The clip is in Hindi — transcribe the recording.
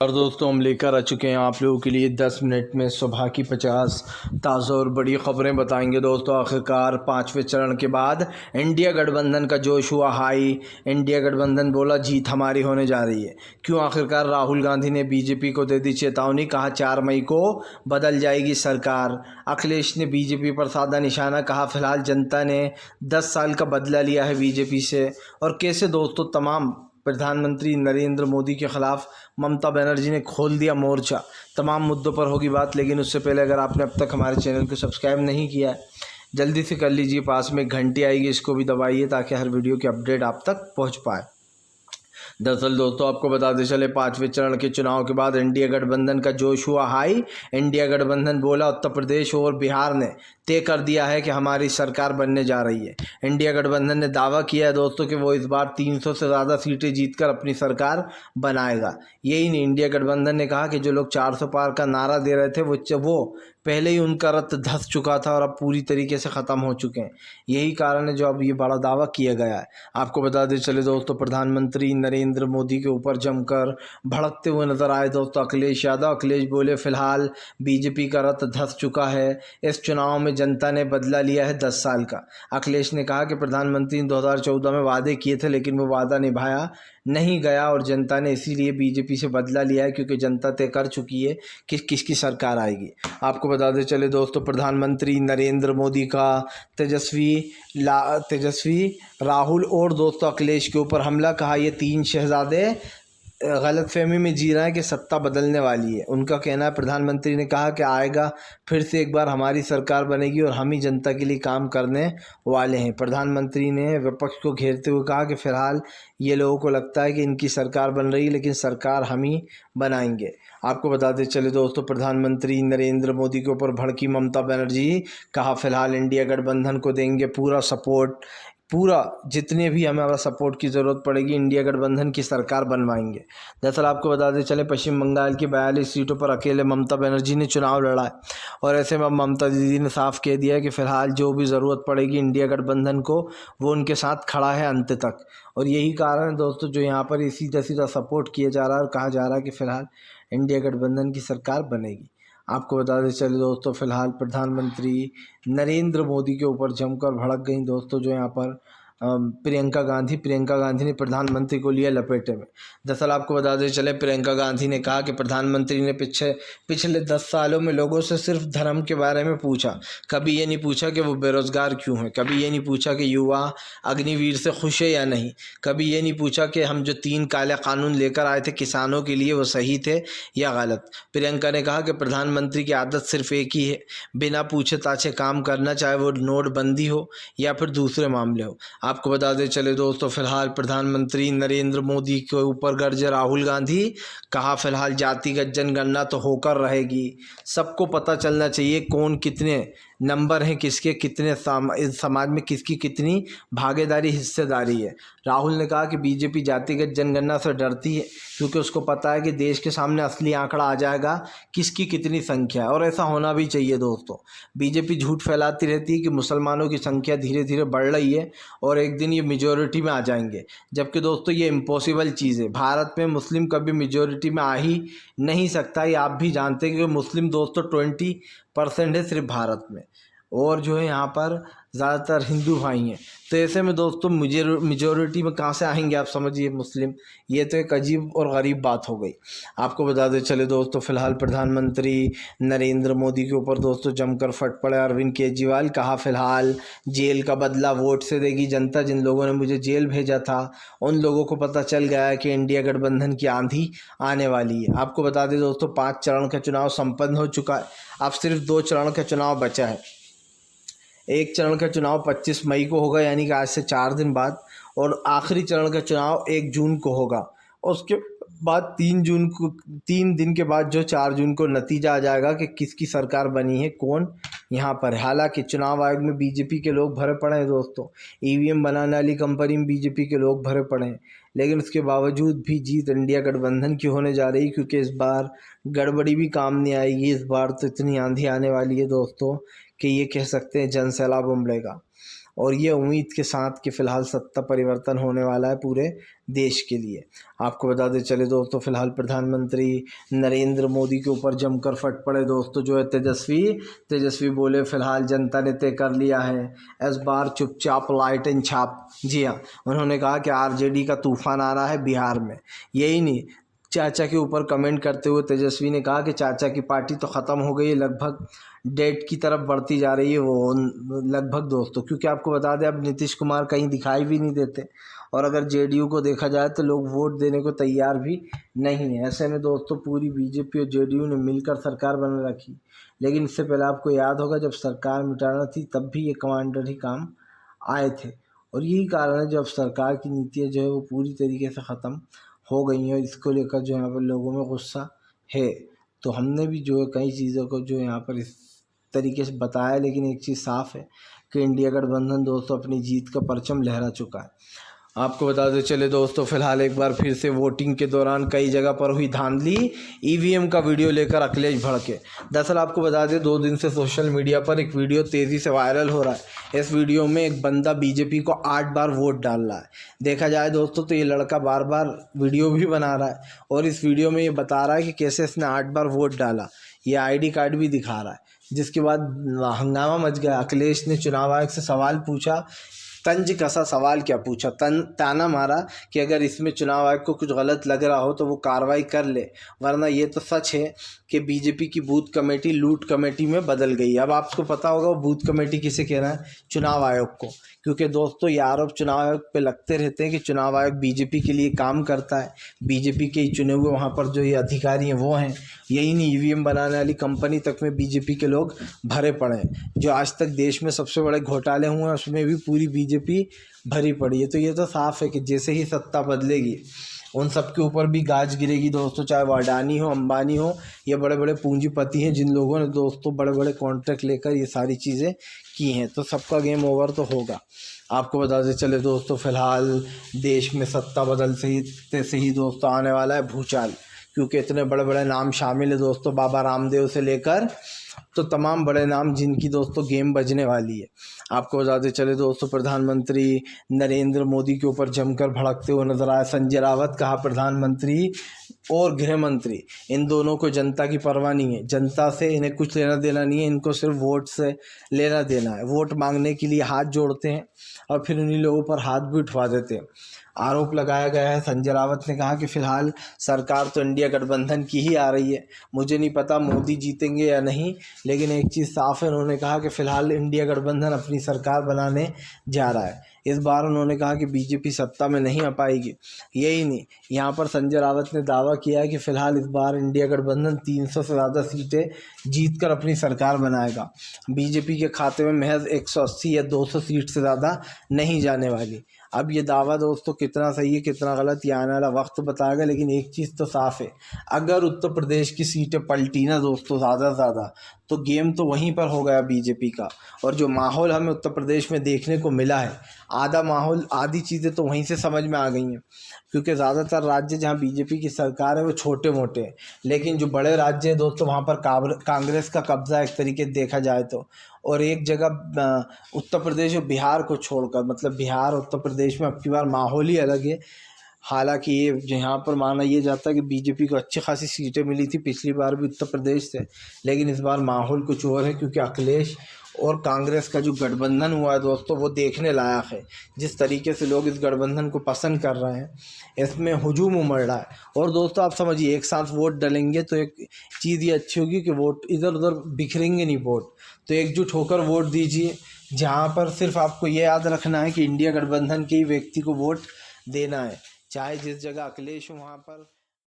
और दोस्तों हम लेकर आ चुके हैं आप लोगों के लिए 10 मिनट में सुबह की 50 ताज़ा और बड़ी ख़बरें बताएंगे। दोस्तों आखिरकार 5वें चरण के बाद इंडिया गठबंधन का जोश हुआ हाई। इंडिया गठबंधन बोला जीत हमारी होने जा रही है। क्यों? आखिरकार राहुल गांधी ने बीजेपी को दे दी चेतावनी, कहा 4 मई को बदल जाएगी सरकार। अखिलेश ने बीजेपी पर साधा निशाना, कहा फिलहाल जनता ने 10 साल का बदला लिया है बीजेपी से। और कैसे दोस्तों तमाम प्रधानमंत्री नरेंद्र मोदी के खिलाफ ममता बनर्जी ने खोल दिया मोर्चा। तमाम मुद्दों पर होगी बात, लेकिन उससे पहले अगर आपने अब तक हमारे चैनल को सब्सक्राइब नहीं किया है जल्दी से कर लीजिए। पास में एक घंटी आएगी, इसको भी दबाइए ताकि हर वीडियो की अपडेट आप तक पहुंच पाए। दरअसल दोस्तों आपको बताते चले 5वें चरण के चुनाव के बाद इंडिया गठबंधन का जोश हुआ हाई। इंडिया गठबंधन बोला उत्तर प्रदेश और बिहार ने तय कर दिया है कि हमारी सरकार बनने जा रही है। इंडिया गठबंधन ने दावा किया है दोस्तों कि वो इस बार 300 से ज़्यादा सीटें जीतकर अपनी सरकार बनाएगा। यही नहीं, इंडिया गठबंधन ने कहा कि जो लोग 400 पार का नारा दे रहे थे वो पहले ही उनका रथ धस चुका था और अब पूरी तरीके से ख़त्म हो चुके हैं। यही कारण है जो अब ये बड़ा दावा किया गया है। आपको बताते चले दोस्तों प्रधानमंत्री नरेंद्र मोदी के ऊपर जमकर भड़कते हुए नजर आए दोस्तों अखिलेश यादव। अखिलेश बोले फिलहाल बीजेपी का रथ धस चुका है, इस चुनाव में जनता ने बदला लिया है 10 साल का। अखिलेश ने कहा कि प्रधानमंत्री ने 2014 में वादे किए थे लेकिन वो वादा निभाया नहीं गया और जनता ने इसीलिए बीजेपी से बदला लिया है, क्योंकि जनता तय कर चुकी है कि किसकी सरकार आएगी। आपको बताते चले दोस्तों प्रधानमंत्री नरेंद्र मोदी का तेजस्वी राहुल और दोस्तों अखिलेश के ऊपर हमला, कहा ये 3 शहजादे गलतफहमी में जी रहे हैं कि सत्ता बदलने वाली है। उनका कहना है, प्रधानमंत्री ने कहा कि आएगा फिर से एक बार हमारी सरकार बनेगी और हम ही जनता के लिए काम करने वाले हैं। प्रधानमंत्री ने विपक्ष को घेरते हुए कहा कि फिलहाल ये लोगों को लगता है कि इनकी सरकार बन रही है लेकिन सरकार हम ही बनाएंगे। आपको बताते चले दोस्तों प्रधानमंत्री नरेंद्र मोदी के ऊपर भड़की ममता बनर्जी, कहा फिलहाल इंडिया गठबंधन को देंगे पूरा सपोर्ट, पूरा जितने भी हमारा सपोर्ट की ज़रूरत पड़ेगी इंडिया गठबंधन की सरकार बनवाएंगे। दरअसल आपको बताते चले पश्चिम बंगाल की 42 सीटों पर अकेले ममता बनर्जी ने चुनाव लड़ा है और ऐसे में ममता दीदी ने साफ कह दिया है कि फ़िलहाल जो भी ज़रूरत पड़ेगी इंडिया गठबंधन को वो उनके साथ खड़ा है अंत तक। और यही कारण है दोस्तों जो यहाँ पर सीधा सीधा सपोर्ट किया जा रहा है और कहा जा रहा है कि फ़िलहाल इंडिया गठबंधन की सरकार बनेगी। आपको बताते चले दोस्तों फिलहाल प्रधानमंत्री नरेंद्र मोदी के ऊपर जमकर भड़क गई दोस्तों जो यहाँ पर प्रियंका गांधी ने प्रधानमंत्री को लिया लपेटे में। दरअसल आपको बताते चले प्रियंका गांधी ने कहा कि प्रधानमंत्री ने पिछले 10 सालों में लोगों से सिर्फ धर्म के बारे में पूछा, कभी ये नहीं पूछा कि वो बेरोजगार क्यों हैं, कभी ये नहीं पूछा कि युवा अग्निवीर से खुश है या नहीं, कभी ये नहीं पूछा कि हम जो 3 काले कानून लेकर आए थे किसानों के लिए वो सही थे या गलत। प्रियंका ने कहा कि प्रधानमंत्री की आदत सिर्फ एक ही है, बिना पूछे ताछे काम करना, चाहे वो नोटबंदी हो या फिर दूसरे मामले हो। आपको बताते चले दोस्तों फिलहाल प्रधानमंत्री नरेंद्र मोदी के ऊपर गरजे राहुल गांधी, कहा फिलहाल जातिगत जनगणना तो होकर रहेगी, सबको पता चलना चाहिए कौन कितने नंबर हैं, किसके कितने इस समाज में किसकी कितनी भागीदारी हिस्सेदारी है। राहुल ने कहा कि बीजेपी जातिगत जनगणना से डरती है क्योंकि उसको पता है कि देश के सामने असली आंकड़ा आ जाएगा किसकी कितनी संख्या है, और ऐसा होना भी चाहिए दोस्तों। बीजेपी झूठ फैलाती रहती है कि मुसलमानों की संख्या धीरे धीरे बढ़ रही है और एक दिन ये मेजॉरिटी में आ जाएंगे, जबकि दोस्तों ये इम्पॉसिबल चीज़ है। भारत में मुस्लिम कभी मेजॉरिटी में आ ही नहीं सकता। ये आप भी जानते हैं कि मुस्लिम दोस्तों 20% है सिर्फ भारत में, और जो है यहाँ पर ज़्यादातर हिंदू भाई हैं। तो ऐसे में दोस्तों मेजॉरिटी में कहाँ से आएंगे आप समझिए मुस्लिम। ये तो एक अजीब और गरीब बात हो गई। आपको बताते चले दोस्तों फिलहाल प्रधानमंत्री नरेंद्र मोदी के ऊपर दोस्तों जमकर फट पड़े अरविंद केजरीवाल, कहा फिलहाल जेल का बदला वोट से देगी जनता। जिन लोगों ने मुझे जेल भेजा था उन लोगों को पता चल गया है कि इंडिया गठबंधन की आंधी आने वाली है। आपको बता दें दोस्तों 5 चरण का चुनाव संपन्न हो चुका है, अब सिर्फ 2 चरण का चुनाव बचा है। एक चरण का चुनाव 25 मई को होगा यानी कि आज से 4 दिन बाद, और आखिरी चरण का चुनाव 1 जून को होगा। उसके बाद 3 दिन के बाद जो 4 जून को नतीजा आ जाएगा कि किसकी सरकार बनी है, कौन यहाँ पर है। हालांकि चुनाव आयोग में बीजेपी के लोग भरे पड़े हैं दोस्तों, ईवीएम बनाने वाली कंपनी में बीजेपी के लोग भरे पड़े हैं, लेकिन उसके बावजूद भी जीत इंडिया गठबंधन की होने जा रही, क्योंकि इस बार गड़बड़ी भी काम नहीं आएगी। इस बार तो इतनी आंधी आने वाली है दोस्तों कि ये कह सकते हैं जन सैलाब उमड़ेगा। और ये उम्मीद के साथ कि फ़िलहाल सत्ता परिवर्तन होने वाला है पूरे देश के लिए। आपको बता दें चले दोस्तों, फ़िलहाल प्रधानमंत्री नरेंद्र मोदी के ऊपर जमकर फट पड़े दोस्तों जो है तेजस्वी बोले फ़िलहाल जनता ने तय कर लिया है, इस बार चुपचाप लाइट एंड छाप। जी हाँ, उन्होंने कहा कि आरजेडी का तूफान आ रहा है बिहार में। यही नहीं, चाचा के ऊपर कमेंट करते हुए तेजस्वी ने कहा कि चाचा की पार्टी तो ख़त्म हो गई है, लगभग डेट की तरफ बढ़ती जा रही है वो लगभग दोस्तों, क्योंकि आपको बता दें अब नीतीश कुमार कहीं दिखाई भी नहीं देते, और अगर जेडीयू को देखा जाए तो लोग वोट देने को तैयार भी नहीं है। ऐसे में दोस्तों पूरी बीजेपी और जेडीयू ने मिलकर सरकार बना रखी, लेकिन इससे पहले आपको याद होगा जब सरकार मिटाना थी तब भी ये कमांडर ही काम आए थे, और यही कारण है जब सरकार की नीतियाँ जो है वो पूरी तरीके से ख़त्म हो गई हैं। इसको लेकर जो यहाँ पर लोगों में गुस्सा है, तो हमने भी जो है कई चीज़ों को जो यहाँ पर इस तरीके से बताया, लेकिन एक चीज़ साफ़ है कि इंडिया गठबंधन दोस्तों अपनी जीत का परचम लहरा चुका है। आपको बताते चले दोस्तों, फ़िलहाल एक बार फिर से वोटिंग के दौरान कई जगह पर हुई धांधली, ईवीएम का वीडियो लेकर अखिलेश भड़के। दरअसल आपको बता दें 2 दिन से सोशल मीडिया पर एक वीडियो तेज़ी से वायरल हो रहा है। इस वीडियो में एक बंदा बीजेपी को 8 बार वोट डाल रहा है। देखा जाए दोस्तों तो ये लड़का बार बार वीडियो भी बना रहा है, और इस वीडियो में ये बता रहा है कि कैसे इसने 8 बार वोट डाला, ये आईडी कार्ड भी दिखा रहा है। जिसके बाद हंगामा मच गया। अखिलेश ने चुनाव आयोग से सवाल पूछा, तंज कसा सवाल क्या पूछा, ताना मारा कि अगर इसमें चुनाव आयोग को कुछ गलत लग रहा हो तो वो कार्रवाई कर ले, वरना ये तो सच है कि बीजेपी की बूथ कमेटी लूट कमेटी में बदल गई। अब आपको पता होगा वो बूथ कमेटी किसे कह रहा है, चुनाव आयोग को, क्योंकि दोस्तों ये आरोप चुनाव आयोग पे लगते रहते हैं कि चुनाव आयोग बीजेपी के लिए काम करता है, बीजेपी के ही चुने हुए वहाँ पर जो ये अधिकारी हैं वो हैं। यही नहीं, ईवीएम बनाने वाली कंपनी तक में बीजेपी के लोग भरे पड़े हैं। जो आज तक देश में सबसे बड़े घोटाले हुए हैं उसमें भी पूरी बीजेपी भरी पड़ी है। तो ये तो साफ है कि जैसे ही सत्ता बदलेगी उन सब के ऊपर भी गाज गिरेगी दोस्तों, चाहे वो अडानी हो, अंबानी हो, ये बड़े बड़े पूंजीपति हैं जिन लोगों ने दोस्तों बड़े बड़े कॉन्ट्रैक्ट लेकर ये सारी चीज़ें की हैं। तो सबका गेम ओवर तो होगा। आपको बताते चले दोस्तों, फ़िलहाल देश में सत्ता बदलते से ही दोस्तों आने वाला है भूचाल, क्योंकि इतने बड़े बड़े नाम शामिल है दोस्तों, बाबा रामदेव से लेकर तो तमाम बड़े नाम जिनकी दोस्तों गेम बजने वाली है। आपको बताते चले दोस्तों, प्रधानमंत्री नरेंद्र मोदी के ऊपर जमकर भड़कते हुए नजर आए संजय रावत। कहा प्रधानमंत्री और गृह मंत्री इन दोनों को जनता की परवाह नहीं है, जनता से इन्हें कुछ लेना देना नहीं है, इनको सिर्फ वोट से लेना देना है। वोट मांगने के लिए हाथ जोड़ते हैं और फिर उन्हीं लोगों पर हाथ भी उठवा देते हैं। आरोप लगाया गया है। संजय रावत ने कहा कि फ़िलहाल सरकार तो इंडिया गठबंधन की ही आ रही है, मुझे नहीं पता मोदी जीतेंगे या नहीं, लेकिन एक चीज़ साफ है, उन्होंने कहा कि फ़िलहाल इंडिया गठबंधन अपनी सरकार बनाने जा रहा है। इस बार उन्होंने कहा कि बीजेपी सत्ता में नहीं आ पाएगी। यही नहीं, यहाँ पर संजय रावत ने दावा किया है कि फ़िलहाल इस बार इंडिया गठबंधन 300 से ज़्यादा सीटें जीतकर अपनी सरकार बनाएगा। बीजेपी के खाते में महज 180 या 200 सीट से ज़्यादा नहीं जाने वाली। अब ये दावा दोस्तों कितना सही है कितना गलत ये आने वाला वक्त बताएगा, लेकिन एक चीज़ तो साफ़ है, अगर उत्तर प्रदेश की सीटें पलटी ना दोस्तों ज़्यादा से ज़्यादा, तो गेम तो वहीं पर हो गया बीजेपी का। और जो माहौल हमें उत्तर प्रदेश में देखने को मिला है, आधा माहौल आधी चीज़ें तो वहीं से समझ में आ गई हैं, क्योंकि ज़्यादातर राज्य जहाँ बीजेपी की सरकार है वो छोटे मोटे हैं, लेकिन जो बड़े राज्य हैं दोस्तों वहाँ पर कांग्रेस का कब्ज़ा एक तरीके देखा जाए तो। और एक जगह उत्तर प्रदेश और बिहार को छोड़कर, मतलब बिहार उत्तर प्रदेश में अब की बार माहौल ही अलग है। हालांकि ये यहाँ पर माना ये जाता है कि बीजेपी को अच्छी खासी सीटें मिली थी पिछली बार भी उत्तर प्रदेश से, लेकिन इस बार माहौल कुछ और है, क्योंकि अखिलेश और कांग्रेस का जो गठबंधन हुआ है दोस्तों वो देखने लायक है। जिस तरीके से लोग इस गठबंधन को पसंद कर रहे हैं, इसमें हुजूम उमड़ रहा है। और दोस्तों आप समझिए, एक साथ वोट डालेंगे तो एक चीज़ ये अच्छी होगी कि वोट इधर उधर बिखरेंगे नहीं वोट, तो एकजुट होकर वोट दीजिए। जहाँ पर सिर्फ आपको ये याद रखना है कि इंडिया गठबंधन के ही व्यक्ति को वोट देना है, चाहे जिस जगह अखिलेश हो वहाँ पर